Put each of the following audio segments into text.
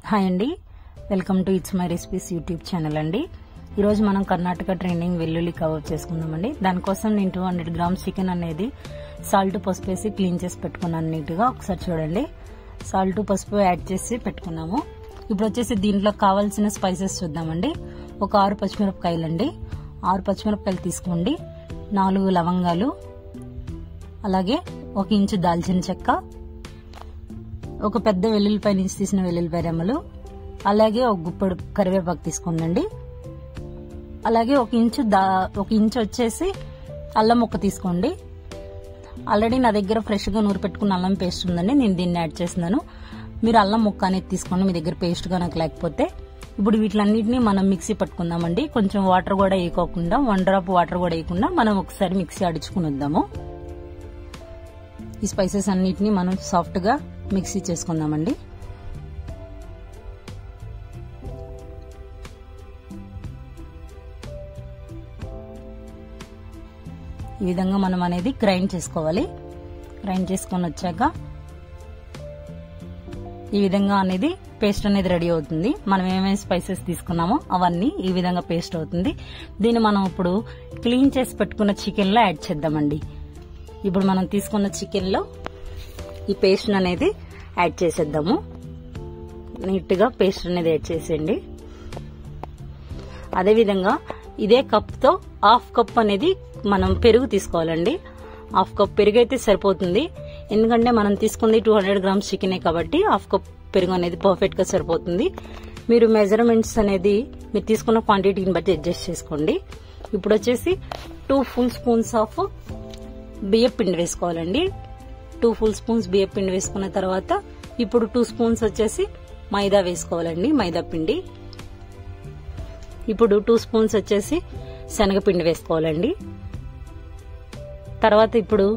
Hi అండి, welcome to it's my recipes YouTube channel అండి. ఈరోజు మనం కర్ణాటక ట్రెండింగ్ వెల్లుల్లి కబాబ్ చేసుకుందామండి. దానికోసం నేను 200 గ్రామ్స్ చికెన్ అనేది సాల్ట్ పసుపు వేసి క్లీన్ చేసి పెట్టుకున్నాను నీట్గా. ఒకసారి చూడండి, సాల్ట్ పసుపు యాడ్ చేసి పెట్టుకున్నాము. ఇప్పుడు వచ్చేసి దీంట్లో కావాల్సిన స్పైసెస్ చూద్దామండి. ఒక 6 పచ్చిమిరపకాయలు అండి, 6 పచ్చిమిరపకాయలు తీసుకోండి, 4 లవంగాలు, అలాగే 1 ఇంచు దాల్చిన చెక్క, ఒక పెద్ద వెల్లుల్లిపాయ నుంచి తీసిన వెల్లుల్లిపాయ రెమ్మలు, అలాగే ఒక గుప్పెడు కరివేపాకు తీసుకోండి. అలాగే 1 ఇంచు వచ్చేసి అల్లం ముక్క తీసుకోండి. ఆల్రెడీ నా దగ్గర ఫ్రెష్ గా నూరు పెట్టుకున్న అల్లం పేస్ట్ ఉందండి, నేను దీన్ని యాడ్ చేస్తున్నాను. మీరు అల్లం ముక్క అనేది తీసుకోండి మీ దగ్గర పేస్ట్ గా నాకు లేకపోతే. ఇప్పుడు వీటిలన్నింటినీ మనం మిక్సీ పట్టుకుందామండి. కొంచెం వాటర్ కూడా వేయకోకుండా, 1 డ్రాప్ వాటర్ కూడా వేయకుండా మనం ఒకసారి మిక్సీ అడుచుకుని వద్దాము. ఈ స్పైసెస్ అన్నిటినీ మనం సాఫ్ట్ గా మిక్సీ చేసుకుందామండి. ఈ విధంగా మనం అనేది గ్రైండ్ చేసుకోవాలి. గ్రైండ్ చేసుకొని వచ్చాక ఈ విధంగా అనేది పేస్ట్ అనేది రెడీ అవుతుంది. మనం ఏమేమి స్పైసెస్ తీసుకున్నామో అవన్నీ ఈ విధంగా పేస్ట్ అవుతుంది. దీన్ని మనం ఇప్పుడు క్లీన్ చేసి పెట్టుకున్న చికెన్ లో యాడ్ చేద్దామండి. ఇప్పుడు మనం తీసుకున్న చికెన్ లో ఈ పేస్ట్ అనేది యాడ్ చేసేద్దాము. నీట్ గా పేస్ట్ అనేది యాడ్ చేసేయండి. అదేవిధంగా ఇదే కప్ తో 1/2 కప్ అనేది మనం పెరుగు తీసుకోవాలండి. 1/2 కప్ పెరుగు అయితే సరిపోతుంది, ఎందుకంటే మనం తీసుకుంది 200 గ్రామ్స్ చికెనే కాబట్టి 1/2 కప్ పెరుగు అనేది పర్ఫెక్ట్ గా సరిపోతుంది. మీరు మెజర్మెంట్స్ అనేది మీరు తీసుకున్న క్వాంటిటీని బట్టి అడ్జస్ట్ చేసుకోండి. ఇప్పుడు వచ్చేసి 2 ఫుల్ స్పూన్స్ ఆఫ్ బియ్యం పిండి వేసుకోవాలండి. 2 ఫుల్ స్పూన్స్ బియ్యం పిండి వేసుకున్న తర్వాత ఇప్పుడు 2 స్పూన్స్ వచ్చేసి మైదా వేసుకోవాలండి, మైదా పిండి. ఇప్పుడు 2 స్పూన్స్ వచ్చేసి శనగపిండి వేసుకోవాలండి. తర్వాత ఇప్పుడు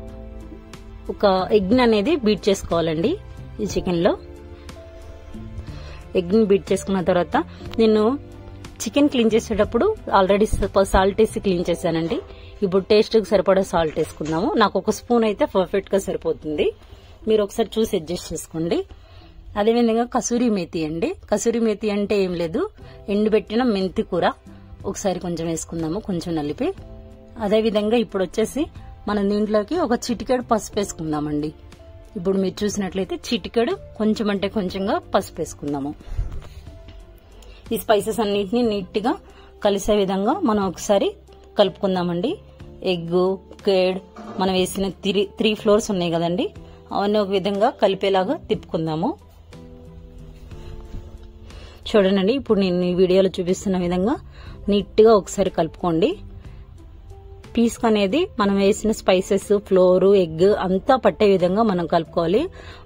ఒక ఎగ్ అనేది బీట్ చేసుకోవాలండి. ఈ చికెన్ లో ఎగ్ ని బీట్ చేసుకున్న తర్వాత నేను చికెన్ క్లీన్ చేసేటప్పుడు ఆల్రెడీ సాల్ట్ వేసి క్లీన్ చేశానండి. ఇప్పుడు టేస్ట్ కి సరిపడా సాల్ట్ వేసుకుందాము. నాకు 1 స్పూన్ అయితే పర్ఫెక్ట్ గా సరిపోతుంది, మీరు ఒకసారి చూసి అడ్జస్ట్ చేసుకోండి. అదేవిధంగా కసూరి మేతి అండి. కసూరి మేతి అంటే ఏం లేదు, ఎండుబెట్టిన మెంతి కూర. ఒకసారి కొంచెం వేసుకుందాము, కొంచెం నలిపి. అదేవిధంగా ఇప్పుడు వచ్చేసి మనం దీంట్లోకి ఒక చిటికెడు పసుపు వేసుకుందామండి. ఇప్పుడు మీరు చూసినట్లయితే చిటికెడు కొంచెం అంటే కొంచెంగా పసుపు వేసుకుందాము. ఈ స్పైసెస్ అన్నిటినీ నీట్ గా కలిసే విధంగా మనం ఒకసారి కలుపుకుందామండి. ఎగ్, కర్డ్, మనం వేసిన 3 ఫ్లోర్స్ ఉన్నాయి కదండి, అవన్నీ ఒక విధంగా కలిపేలాగా తిప్పుకుందాము. చూడండి, ఇప్పుడు నేను ఈ వీడియోలో చూపిస్తున్న విధంగా నీట్ గా ఒకసారి కలుపుకోండి. పీస్ అనేది మనం వేసిన స్పైసెస్, ఫ్లోర్, ఎగ్ అంతా పట్టే విధంగా మనం కలుపుకోవాలి.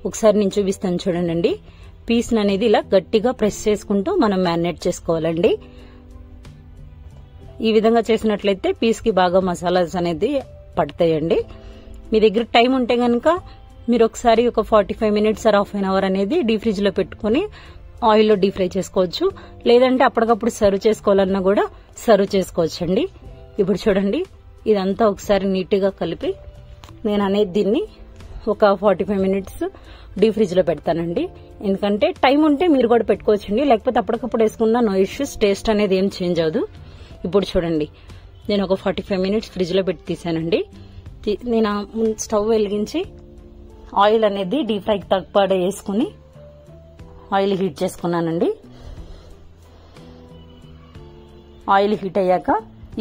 ఒకసారి నేను చూపిస్తాను చూడండి. పీస్ అనేది ఇలా గట్టిగా ప్రెస్ చేసుకుంటూ మనం మ్యారినేట్ చేసుకోవాలండి. ఈ విధంగా చేసినట్లయితే పీస్ కి బాగా మసాలాస్ అనేది పడతాయండి. మీ దగ్గర టైం ఉంటే గనక మీరు ఒకసారి ఒక 45 minutes or half an hour అనేది డీప్ ఫ్రిడ్జ్ లో పెట్టుకుని ఆయిల్లో డీప్ ఫ్రై చేసుకోవచ్చు. లేదంటే అప్పటికప్పుడు సర్వ్ చేసుకోవాలన్నా కూడా సర్వ్ చేసుకోవచ్చు అండి. ఇప్పుడు చూడండి, ఇదంతా ఒకసారి నీట్ గా కలిపి నేను అనేది దీన్ని ఒక 45 మినిట్స్ డీప్ ఫ్రిడ్జ్ లో పెడతానండి. ఎందుకంటే టైం ఉంటే మీరు కూడా పెట్టుకోవచ్చండి, లేకపోతే అప్పటికప్పుడు వేసుకున్న నో ఇష్యూస్, టేస్ట్ అనేది ఏం చేంజ్ అవ్వదు. ఇప్పుడు చూడండి, నేను ఒక 45 మినిట్స్ ఫ్రిడ్జ్ లో పెట్టి తీసానండి. నేను స్టవ్ వెలిగించి ఆయిల్ అనేది డీప్ ఫ్రైకి తగ్గపాటు వేసుకుని ఆయిల్ హీట్ చేసుకున్నానండి. ఆయిల్ హీట్ అయ్యాక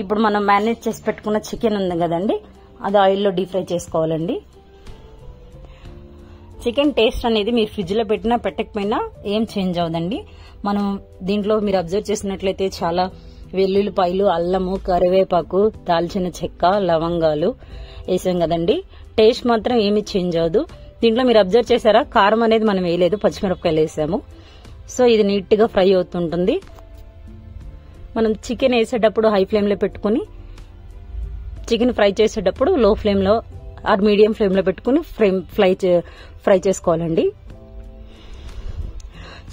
ఇప్పుడు మనం మ్యారినేట్ చేసి పెట్టుకున్న చికెన్ ఉంది కదండి, అది ఆయిల్లో డీప్ ఫ్రై చేసుకోవాలండి. చికెన్ టేస్ట్ అనేది మీరు ఫ్రిడ్జ్ లో పెట్టినా పెట్టకపోయినా ఏం చేంజ్ అవ్వదండి. మనం దీంట్లో మీరు అబ్జర్వ్ చేసినట్లయితే చాలా వెల్లుల్లిపాయలు, అల్లము, కరివేపాకు, దాల్చిన చెక్క, లవంగాలు వేసాం కదండి. టేస్ట్ మాత్రం ఏమి చేంజ్ అవ్వదు. దీంట్లో మీరు అబ్జర్వ్ చేశారా, కారం అనేది మనం వేయలేదు, పచ్చిమిరపకాయలు వేసాము. సో ఇది నీట్ గా ఫ్రై అవుతుంటుంది. మనం చికెన్ వేసేటప్పుడు హై ఫ్లేమ్ లో పెట్టుకుని, చికెన్ ఫ్రై చేసేటప్పుడు లో ఫ్లేమ్ లో ఆర్ మీడియం ఫ్లేమ్ లో పెట్టుకుని ఫ్రై చేసుకోవాలండి.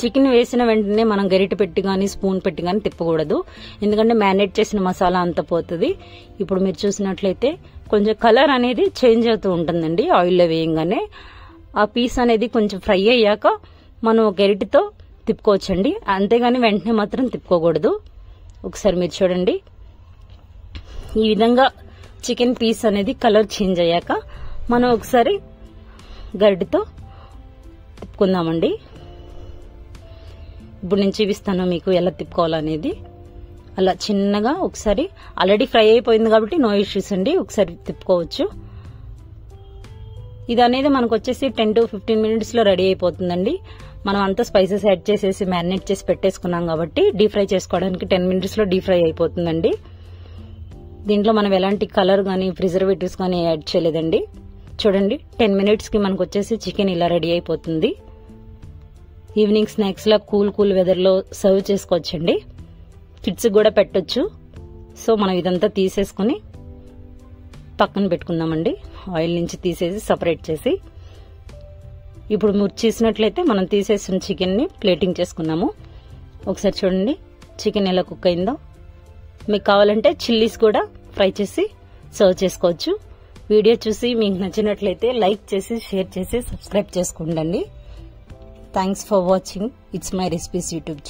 చికెన్ వేసిన వెంటనే మనం గరిటె పెట్టి గానీ స్పూన్ పెట్టి గానీ తిప్పకూడదు, ఎందుకంటే మ్యారినేట్ చేసిన మసాలా అంతా పోతుంది. ఇప్పుడు మీరు చూసినట్లయితే కొంచెం కలర్ అనేది చేంజ్ అవుతూ ఉంటుందండి ఆయిల్లో వేయంగానే. ఆ పీస్ అనేది కొంచెం ఫ్రై అయ్యాక మనం గరిటెతో తిప్పుకోవచ్చండి, అంతేగాని వెంటనే మాత్రం తిప్పుకోకూడదు. ఒకసారి మీరు చూడండి, ఈ విధంగా చికెన్ పీస్ అనేది కలర్ చేంజ్ అయ్యాక మనం ఒకసారి గరిటెతో తిప్పుకుందామండి. ఇప్పుడు నేను చూపిస్తాను మీకు ఎలా తిప్పుకోవాలనేది. అలా చిన్నగా ఒకసారి, ఆల్రెడీ ఫ్రై అయిపోయింది కాబట్టి నో ఇష్యూస్ అండి, ఒకసారి తిప్పుకోవచ్చు. ఇది అనేది మనకు వచ్చేసి 10 to 15 minutes లో రెడీ అయిపోతుందండి. మనం అంతా స్పైసెస్ యాడ్ చేసేసి మ్యారినేట్ చేసి పెట్టేసుకున్నాం కాబట్టి డీప్ ఫ్రై చేసుకోవడానికి 10 minutes లో డీప్ ఫ్రై అయిపోతుందండి. దీంట్లో మనం ఎలాంటి కలర్ గానీ ప్రిజర్వేటివ్స్ గానీ యాడ్ చేయలేదండి. చూడండి 10 minutes కి మనకు వచ్చేసి చికెన్ ఇలా రెడీ అయిపోతుంది. ఈవినింగ్ స్నాక్స్ లా కూల్ వెదర్ లో సర్వ్ చేసుకోవచ్చండి, కిడ్స్ కూడా పెట్టొచ్చు. సో మనం ఇదంతా తీసేసుకుని పక్కన పెట్టుకుందామండి, ఆయిల్ నుంచి తీసేసి సపరేట్ చేసి. ఇప్పుడు మీరు చూసినట్లయితే మనం తీసేసిన చికెన్ ని ప్లేటింగ్ చేసుకున్నాము. ఒకసారి చూడండి చికెన్ ఎలా కుక్ అయిందో. మీకు కావాలంటే చిల్లీస్ కూడా ఫ్రై చేసి సర్వ్ చేసుకోవచ్చు. వీడియో చూసి మీకు నచ్చినట్లయితే లైక్ చేసి షేర్ చేసి సబ్స్క్రైబ్ చేసుకోండి. Thanks for watching it's my recipes YouTube channel.